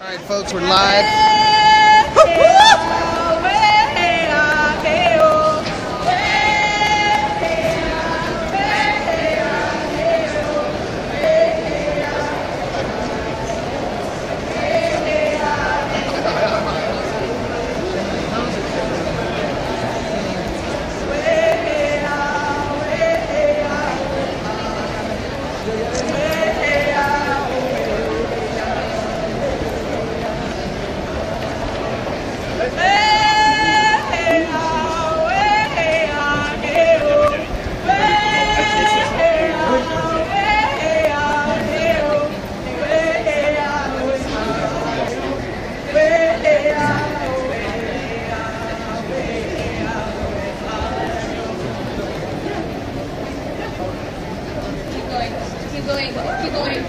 All right, folks, we're live. Keep going.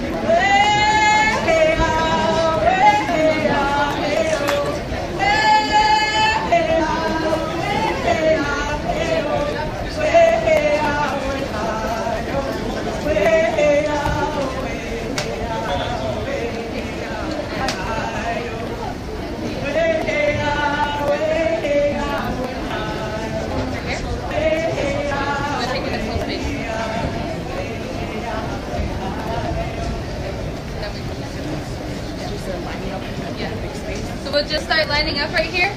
So we'll just start lining up right here,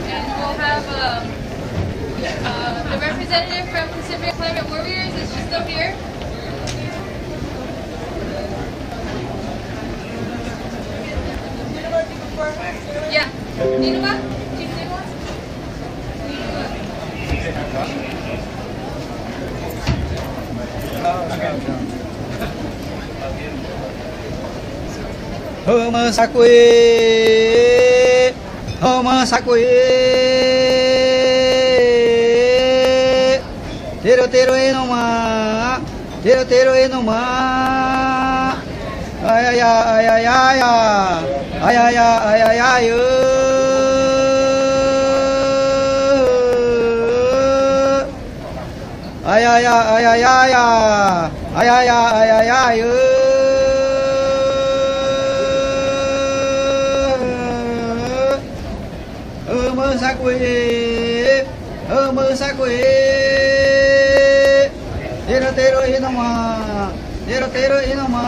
and we'll have the representative from Pacific Climate Warriors. Is she still here? Yeah. Ninua? Homa sakwe, tero tero enoma, ay ay ay ay ay ay ay ay ay ay ay ay ay ay ay ay ay ay mơ sa quê tero inoma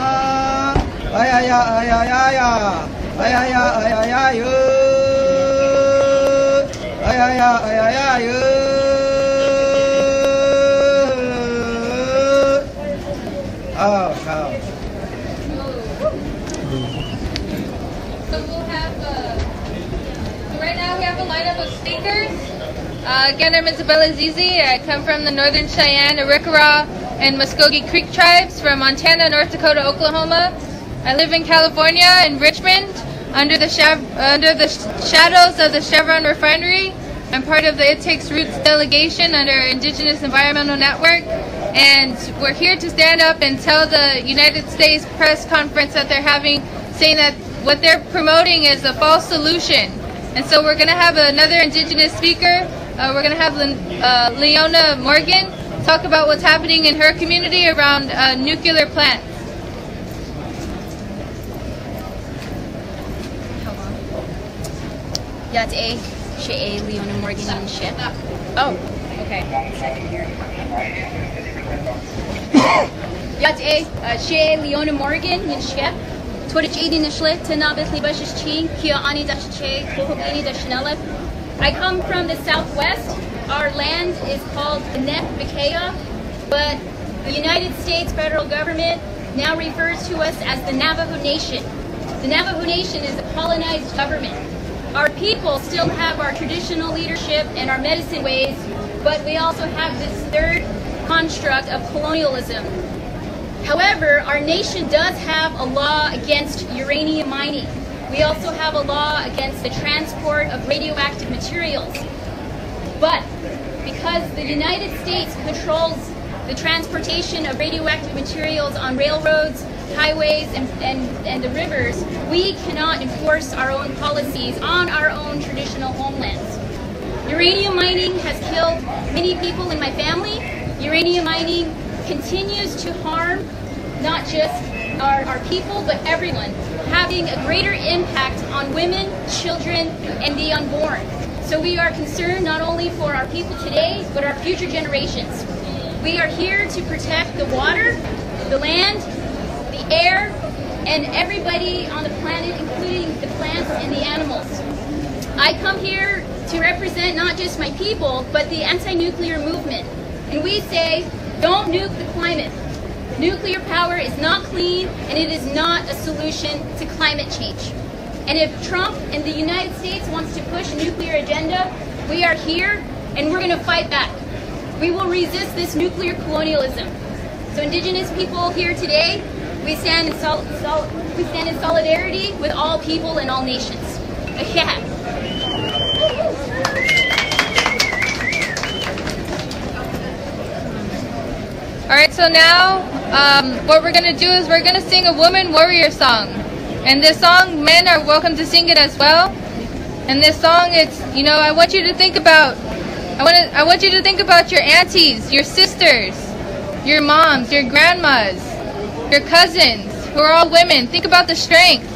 ay ay ay ay ay ay ay ay ay ay So we'll have, right now we have a lineup of speakers. Again, I'm Isabella Zizi. I come from the Northern Cheyenne, Arikara, and Muskogee Creek tribes from Montana, North Dakota, Oklahoma. I live in California, in Richmond, under the shadows of the Chevron refinery. I'm part of the It Takes Roots delegation under Indigenous Environmental Network, and we're here to stand up and tell the United States press conference that they're having, saying that what they're promoting is a false solution. And so we're going to have another Indigenous speaker. We're going to have Leona Morgan talk about what's happening in her community around nuclear plants. Yate, Shea, Leona Morgan, and Ship. Oh, okay. Yate, Shea, Leona Morgan, and Ship. Twitch 80 Nishlet, Tanabith Libashish Chi, Kia Ani Dashe, Kohogini Dashnelep. I come from the southwest. Our land is called Nep Bikea, but the United States federal government now refers to us as the Navajo Nation. The Navajo Nation is a colonized government. Our people still have our traditional leadership and our medicine ways, but we also have this third construct of colonialism. However, our nation does have a law against uranium mining. We also have a law against the transport of radioactive materials. But because the United States controls the transportation of radioactive materials on railroads, highways, and the rivers, we cannot enforce our own policies on our own traditional homelands. Uranium mining has killed many people in my family. Uranium mining continues to harm not just our people, but everyone, having a greater impact on women, children, and the unborn. So we are concerned not only for our people today, but our future generations. We are here to protect the water, the land, the air, and everybody on the planet, including the plants and the animals. I come here to represent not just my people, but the anti-nuclear movement. And we say, don't nuke the climate. Nuclear power is not clean, and it is not a solution to climate change. And if Trump and the United States wants to push a nuclear agenda, we are here, and we're going to fight back. We will resist this nuclear colonialism. So Indigenous people here today, we stand in solidarity with all people and all nations. Yeah. All right, so now what we're going to do is we're going to sing a woman warrior song. And this song, men are welcome to sing it as well. And this song, it's, you know, I want you to think about your aunties, your sisters, your moms, your grandmas, your cousins, who are all women. Think about the strength.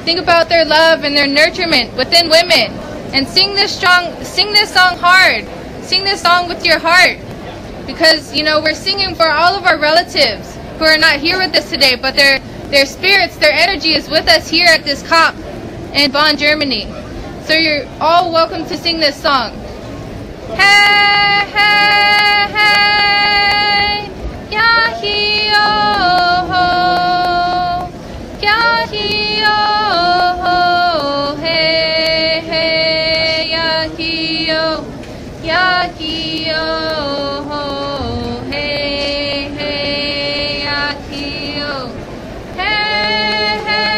Think about their love and their nurturement within women. And sing this song hard. Sing this song with your heart. Because, you know, we're singing for all of our relatives who are not here with us today, but their spirits, their energy is with us here at this COP in Bonn, Germany. So you're all welcome to sing this song. Hey, hey, hey, Yahee-oh, Yahee-oh, hey, hey, Yahee-oh, Yahee-oh, hey, hey, Yahee-oh, hey, hey, hey,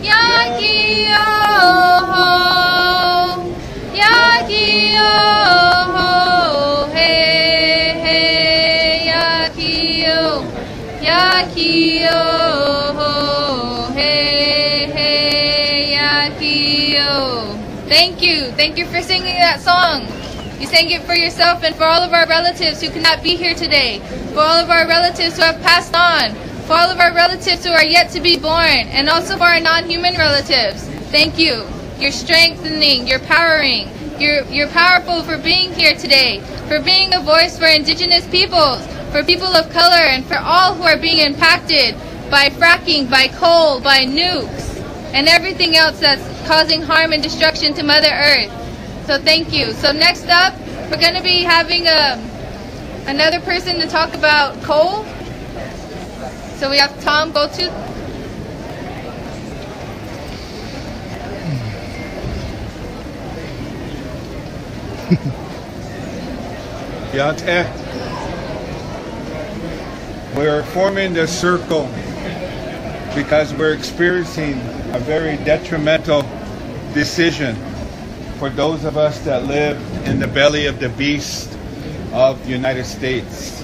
Yahee-oh, Yahee-oh, hey, hey, Yahee-oh, Yahee-oh, hey, hey, Yahee-oh. Thank you for singing that song. You sang it for yourself and for all of our relatives who cannot be here today, for all of our relatives who have passed on, for all of our relatives who are yet to be born, and also for our non-human relatives. Thank you. You're strengthening, you're powering, you're powerful for being here today, for being a voice for Indigenous peoples, for people of color, and for all who are being impacted by fracking, by coal, by nukes, and everything else that's causing harm and destruction to Mother Earth. So thank you. So next up, we're going to be having another person to talk about coal. So we have Tom Goldtooth. Yate. We're forming this circle because we're experiencing a very detrimental decision for those of us that live in the belly of the beast of the United States.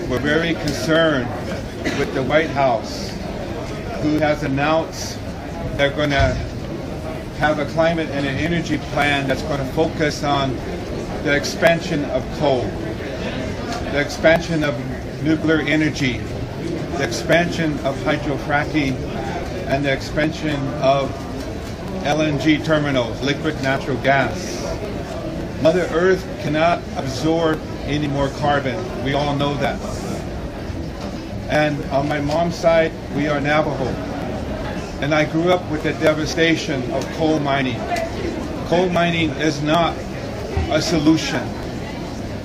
We're very concerned with the White House, who has announced they're going to have a climate and an energy plan that's going to focus on the expansion of coal, the expansion of nuclear energy, the expansion of hydrofracking, and the expansion of LNG terminals, liquid natural gas. Mother Earth cannot absorb any more carbon. We all know that. And on my mom's side, we are Navajo. And I grew up with the devastation of coal mining. Coal mining is not a solution.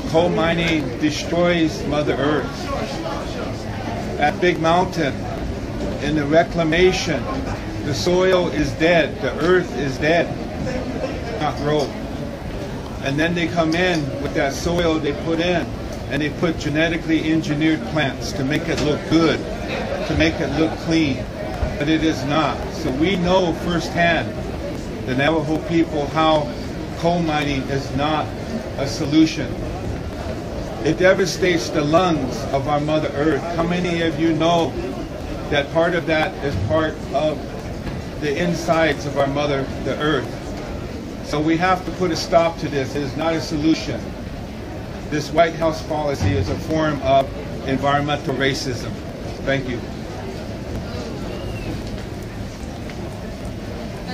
Coal mining destroys Mother Earth. At Big Mountain, in the reclamation, the soil is dead, the earth is dead, not grow. And then they come in with that soil they put in, and they put genetically engineered plants to make it look good, to make it look clean, but it is not. So we know firsthand, the Navajo people, how coal mining is not a solution. It devastates the lungs of our Mother Earth. How many of you know that part of that is part of the insides of our Mother, the Earth? So we have to put a stop to this. It is not a solution. This White House policy is a form of environmental racism. Thank you.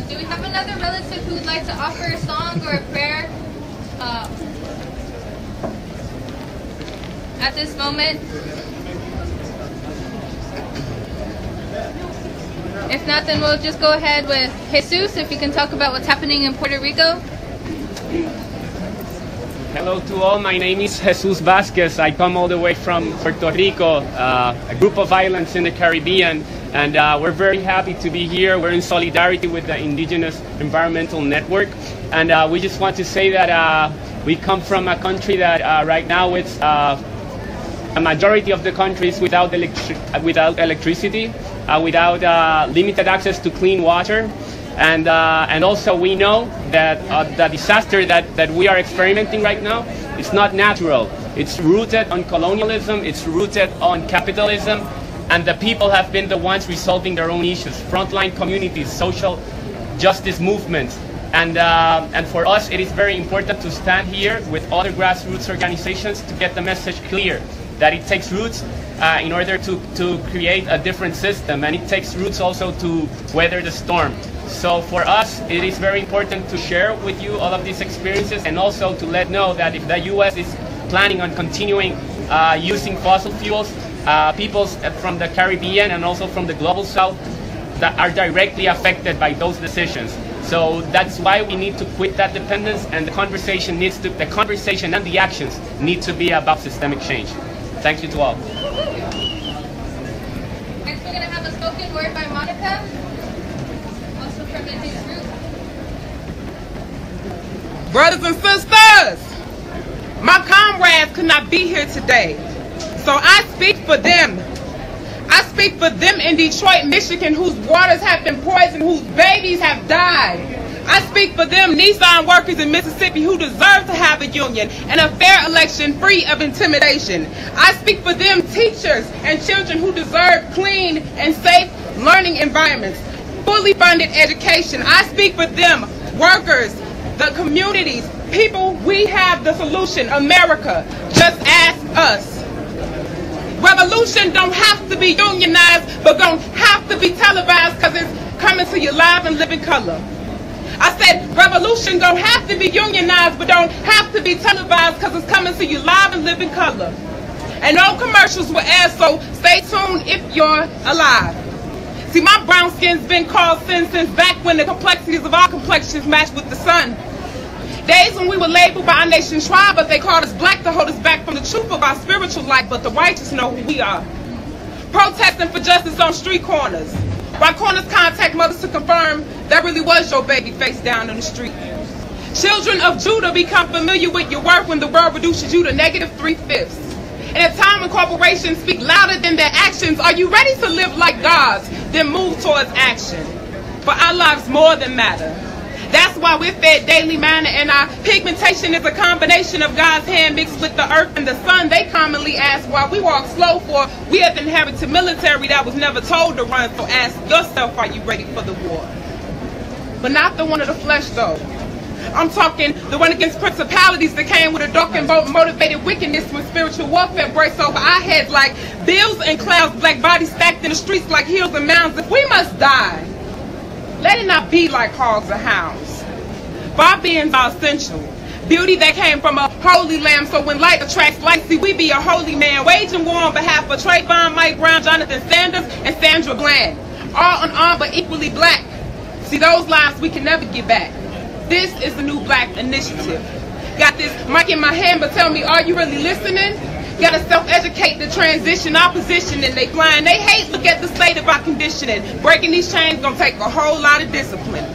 Do we have another relative who would like to offer a song or a prayer at this moment? If not, then we'll just go ahead with Jesus, if you can talk about what's happening in Puerto Rico. Hello to all, my name is Jesus Vasquez. I come all the way from Puerto Rico, a group of islands in the Caribbean, and we're very happy to be here. We're in solidarity with the Indigenous Environmental Network, and we just want to say that we come from a country that right now it's a majority of the country is without electricity, without limited access to clean water. And also we know that the disaster that we are experimenting right now is not natural. It's rooted on colonialism, it's rooted on capitalism, and the people have been the ones resolving their own issues, frontline communities, social justice movements. And for us, it is very important to stand here with other grassroots organizations to get the message clear that it takes roots in order to create a different system, and it takes roots also to weather the storm. So for us, it is very important to share with you all of these experiences, and also to let know that if the U.S. is planning on continuing using fossil fuels, peoples from the Caribbean and also from the global south that are directly affected by those decisions. So that's why we need to quit that dependence, and the conversation and the actions need to be about systemic change. Thank you to all. Next, we're going to have a spoken word by Monica, also from the His group. Brothers and sisters, my comrades could not be here today, so I speak for them. I speak for them in Detroit, Michigan, whose waters have been poisoned, whose babies have died. I speak for them Nissan workers in Mississippi who deserve to have a union and a fair election free of intimidation. I speak for them teachers and children who deserve clean and safe learning environments, fully funded education. I speak for them workers, the communities, people. We have the solution. America, just ask us. Revolution don't have to be unionized, but don't have to be televised, because it's coming to you live and living color. I said revolution don't have to be unionized, but don't have to be televised, because it's coming to you live and living color. And no commercials will air, so stay tuned if you're alive. See, my brown skin's been called sin since back when the complexities of our complexions matched with the sun. Days when we were labeled by our nation's tribe, but they called us black to hold us back from the truth of our spiritual life, but the righteous know who we are. Protesting for justice on street corners, while corners contact mothers to confirm that really was your baby face down on the street. Children of Judah become familiar with your work when the world reduces you to -3/5. In a time when corporations speak louder than their actions, are you ready to live like gods, then move towards action? For our lives more than matter. That's why we're fed daily manna, and our pigmentation is a combination of God's hand mixed with the earth and the sun. They commonly ask why we walk slow, for we have inherited military that was never told to run. So ask yourself, are you ready for the war? But not the one of the flesh, though. I'm talking the one against principalities that came with a dark and motivated wickedness when spiritual warfare breaks over our heads like bills and clouds, black bodies stacked in the streets like hills and mounds. If we must die, let it not be like hogs or hounds. For our beings are essential. Beauty that came from a holy lamb, so when light attracts light, see, we be a holy man, waging war on behalf of Trayvon, Mike Brown, Jonathan Sanders, and Sandra Bland. All unarmed but equally black. See, those lives we can never get back. This is the new black initiative. Got this mic in my hand, but tell me, are you really listening? Gotta self-educate the transition, opposition, and they blind. They hate, look at the state of our conditioning. Breaking these chains gonna take a whole lot of discipline.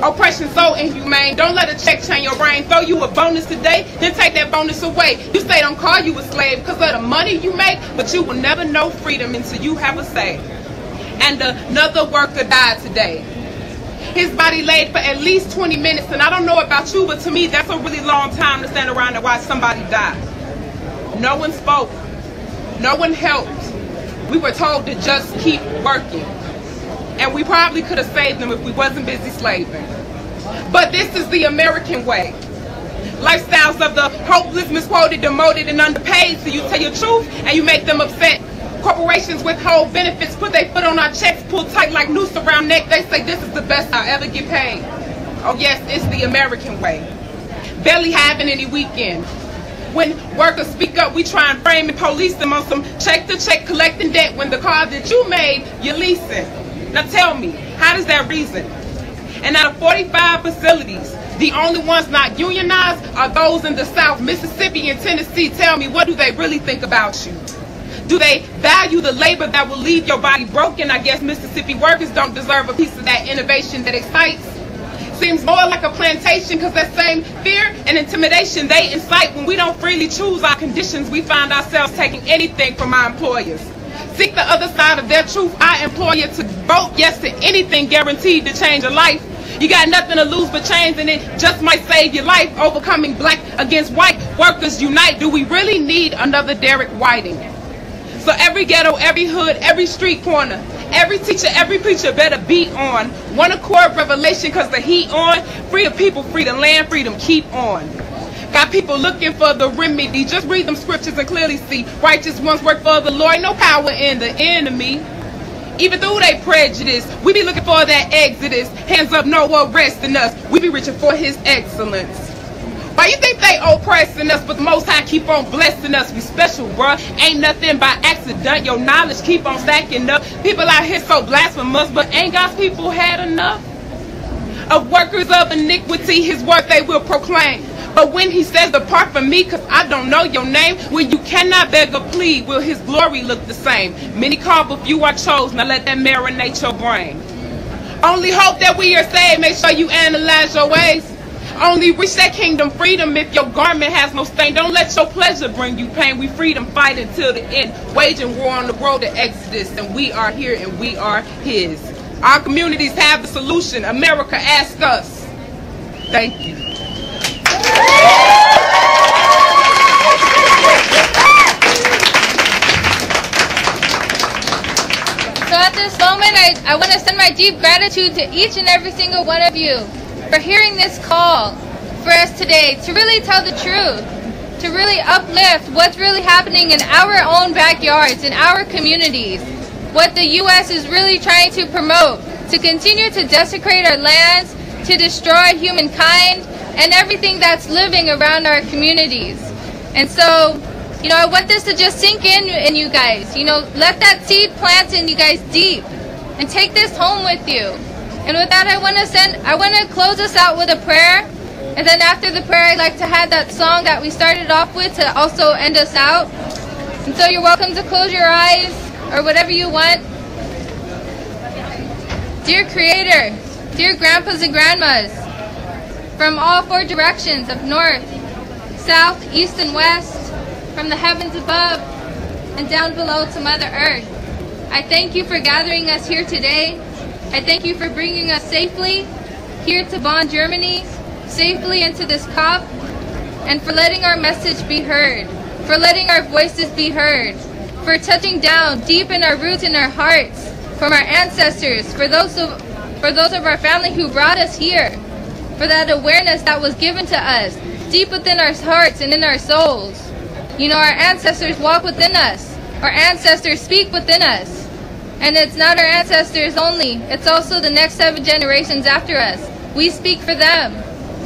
Oppression so inhumane, don't let a check change your brain. Throw you a bonus today, then take that bonus away. You say don't call you a slave because of the money you make, but you will never know freedom until you have a say. And another worker died today. His body laid for at least 20 minutes, and I don't know about you, but to me, that's a really long time to stand around and watch somebody die. No one spoke. No one helped. We were told to just keep working. And we probably could have saved them if we wasn't busy slaving. But this is the American way. Lifestyles of the hopeless, misquoted, demoted, and underpaid. So you tell your truth and you make them upset. Corporations withhold benefits, put their foot on our checks, pull tight like noose around neck. They say this is the best I'll ever get paid. Oh yes, it's the American way. Barely having any weekend. When workers speak up, we try and frame and police them on some check-to-check collecting debt when the car that you made, you're leasing. Now tell me, how does that reason? And out of 45 facilities, the only ones not unionized are those in the South, Mississippi and Tennessee. Tell me, what do they really think about you? Do they value the labor that will leave your body broken? I guess Mississippi workers don't deserve a piece of that innovation that excites. Seems more like a plantation, because that same fear and intimidation they incite when we don't freely choose our conditions, we find ourselves taking anything from our employers. Seek the other side of their truth. I implore you to vote yes to anything guaranteed to change your life. You got nothing to lose but change, and it just might save your life. Overcoming black against white, workers unite. Do we really need another Derek Whiting? So every ghetto, every hood, every street corner, every teacher, every preacher better be on one accord revelation, because the heat on. Free the people, free the land, freedom keep on. Got people looking for the remedy. Just read them scriptures and clearly see. Righteous ones work for the Lord, no power in the enemy. Even through they prejudice, we be looking for that exodus. Hands up, no arresting us. We be reaching for his excellence. Why you think they oppressing us, but the Most High keep on blessing us? We special, bruh. Ain't nothing by accident. Your knowledge keep on stacking up. People out here so blasphemous, but ain't God's people had enough? Of workers of iniquity, his word they will proclaim. But when he says, depart from me, because I don't know your name, when you cannot beg or plead, will his glory look the same? Many called, but few are chosen. Now let that marinate your brain. Only hope that we are saved. Make sure you analyze your ways. Only reach that kingdom freedom if your garment has no stain. Don't let your pleasure bring you pain. We freedom fight until the end, waging war on the road to Exodus. And we are here and we are his. Our communities have the solution. America asked us. Thank you. So at this moment, I want to send my deep gratitude to each and every single one of you for hearing this call for us today, to really tell the truth, to really uplift what's really happening in our own backyards, in our communities, what the U.S. is really trying to promote, to continue to desecrate our lands, to destroy humankind, and everything that's living around our communities. And so, I want this to just sink in you guys. Let that seed plant in you guys deep, and take this home with you. And with that, I want to close us out with a prayer. And then after the prayer, I'd like to have that song that we started off with to also end us out. And so you're welcome to close your eyes or whatever you want. Dear Creator, dear grandpas and grandmas, from all four directions of north, south, east, and west, from the heavens above and down below to Mother Earth, I thank you for gathering us here today. I thank you for bringing us safely here to Bonn, Germany, safely into this COP, and for letting our message be heard, for letting our voices be heard, for touching down deep in our roots and our hearts, from our ancestors, for those of our family who brought us here, for that awareness that was given to us deep within our hearts and in our souls. Our ancestors walk within us. Our ancestors speak within us. And it's not our ancestors only, it's also the next 7 generations after us. We speak for them.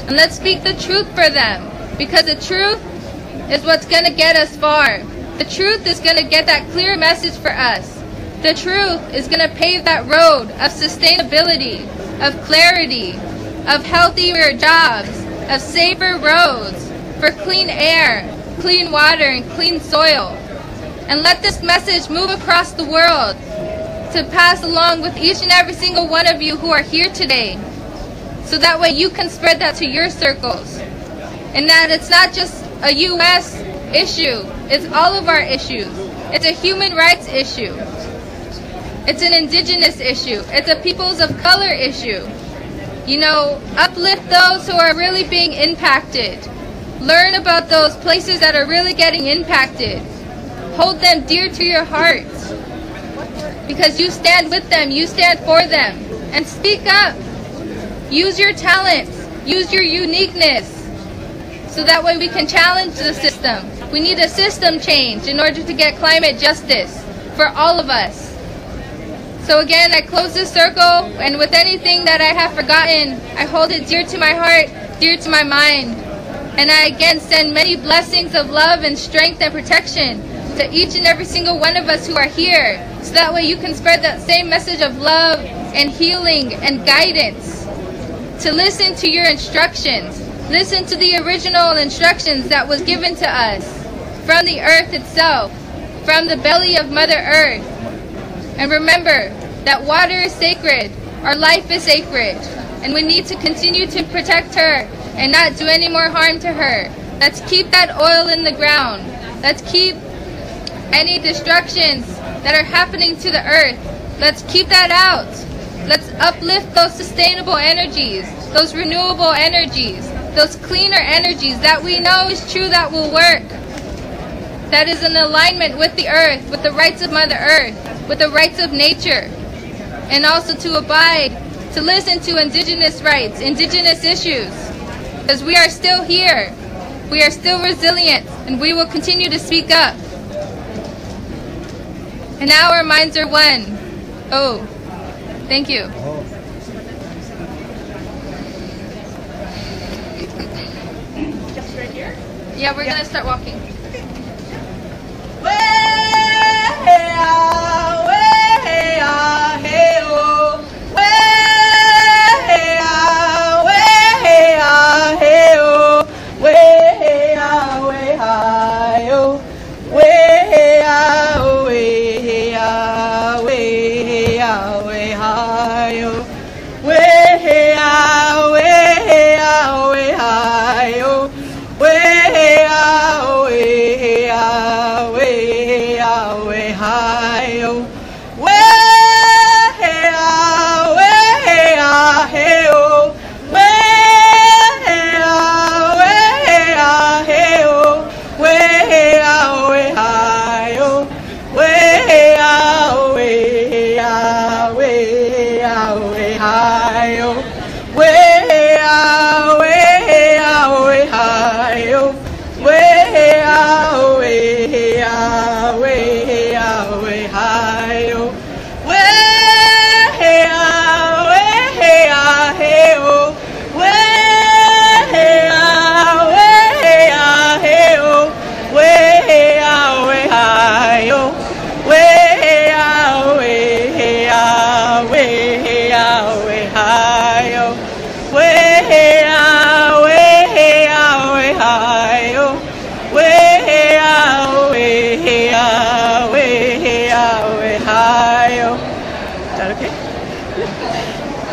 And let's speak the truth for them. Because the truth is what's going to get us far. The truth is going to get that clear message for us. The truth is going to pave that road of sustainability, of clarity, of healthier jobs, of safer roads, for clean air, clean water, and clean soil. And let this message move across the world, to pass along with each and every single one of you who are here today, so that way you can spread that to your circles. And that it's not just a U.S. issue, it's all of our issues. It's a human rights issue. It's an indigenous issue. It's a peoples of color issue. You know, uplift those who are really being impacted. Learn about those places that are really getting impacted. Hold them dear to your heart. Because you stand with them, you stand for them. And speak up. Use your talents. Use your uniqueness. So that way we can challenge the system. We need a system change in order to get climate justice for all of us. So again, I close this circle, and with anything that I have forgotten, I hold it dear to my heart, dear to my mind. And I again send many blessings of love and strength and protection to each and every single one of us who are here. So that way you can spread that same message of love and healing and guidance. To listen to your instructions. Listen to the original instructions that was given to us from the earth itself, from the belly of Mother Earth. And remember that water is sacred, our life is sacred, and we need to continue to protect her and not do any more harm to her. Let's keep that oil in the ground. Let's keep any destructions that are happening to the earth. Let's keep that out. Let's uplift those sustainable energies, those renewable energies, those cleaner energies that we know is true, that will work, that is in alignment with the earth, with the rights of Mother Earth, with the rights of nature, and also to abide, to listen to indigenous rights, indigenous issues, because we are still here, we are still resilient, and we will continue to speak up. And now our minds are one. Oh, thank you. Just right here? Yeah, we're gonna start walking.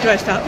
Do I stop?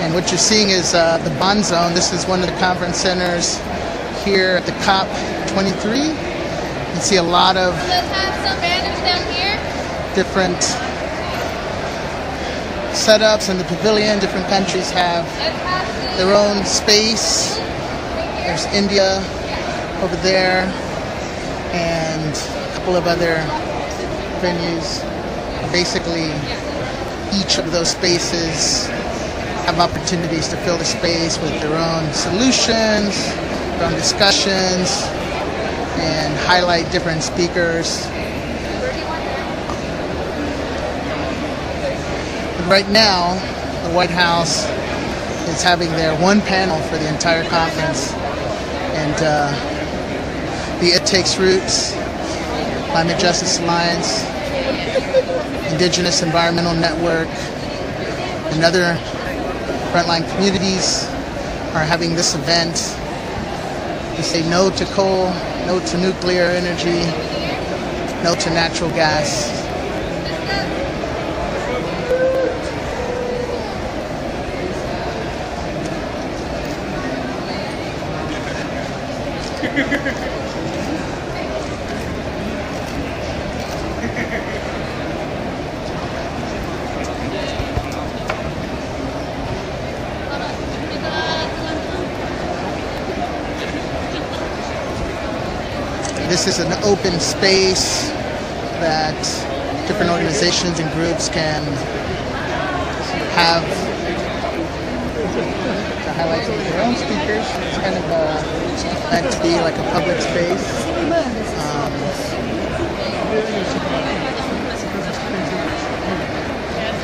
And what you're seeing is the Bond Zone. This is one of the conference centers here at the COP 23. You can see a lot of Let's have some banners down here. different setups in the pavilion. Different countries have their own space. There's India over there and a couple of other venues. Basically, each of those spaces have opportunities to fill the space with their own solutions, their own discussions, and highlight different speakers. But right now, the White House is having their one panel for the entire conference, and the It Takes Roots, Climate Justice Alliance, Indigenous Environmental Network, and other frontline communities are having this event to say no to coal, no to nuclear energy, no to natural gas. This is an open space that different organizations and groups can have to highlight some of their own speakers. It's kind of meant to be like a public space.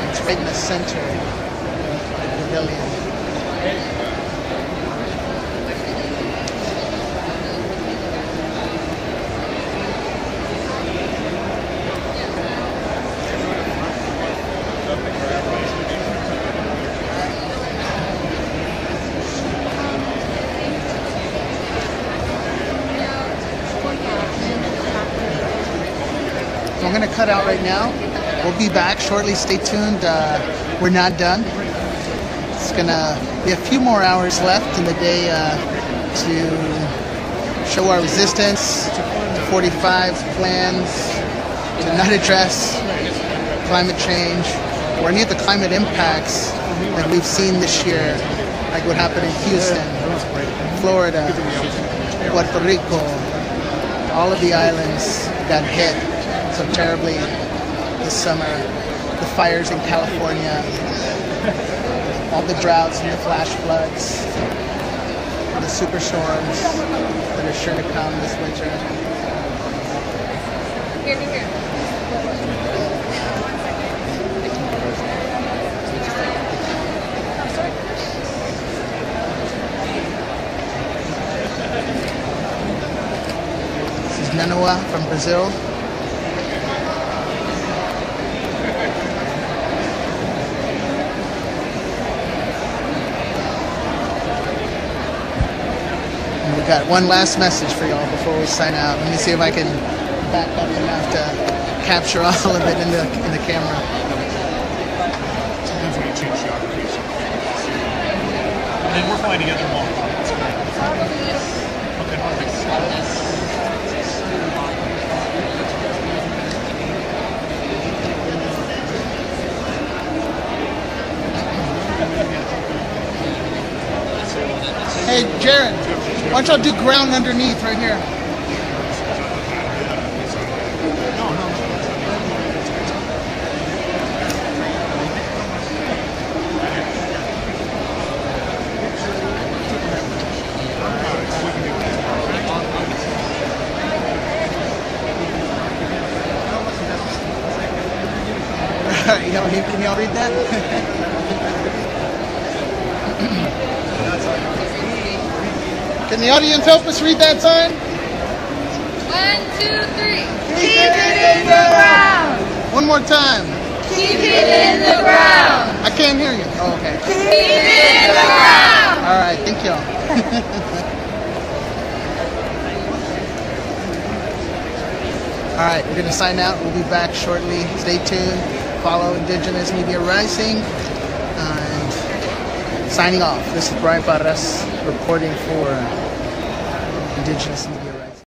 It's right in the center of the pavilion. I'm going to cut out right now. We'll be back shortly. Stay tuned. We're not done. It's going to be a few more hours left in the day to show our resistance to 45 plans to not address climate change or any of the climate impacts that we've seen this year, like what happened in Houston, Florida, Puerto Rico. All of the islands got hit so terribly this summer. The fires in California, all the droughts and the flash floods, the superstorms that are sure to come this winter. Here. This is Nanoa from Brazil. Got one last message for y'all before we sign out. Let me see if I can back up enough to capture all of it in the camera. Sometimes we can change geographies. And then we're flying together tomorrow. Hey, Jared, why don't y'all do ground underneath right here? Can y'all read that? Can the audience help us read that sign? 1, 2, 3. Keep it in the ground. One more time. Keep it in the ground. I can't hear you. Oh, okay. Keep it in the ground. All right, thank y'all. All right, we're going to sign out. We'll be back shortly. Stay tuned. Follow Indigenous Media Rising. And signing off. This is Brian Parras reporting for Indigenous Media.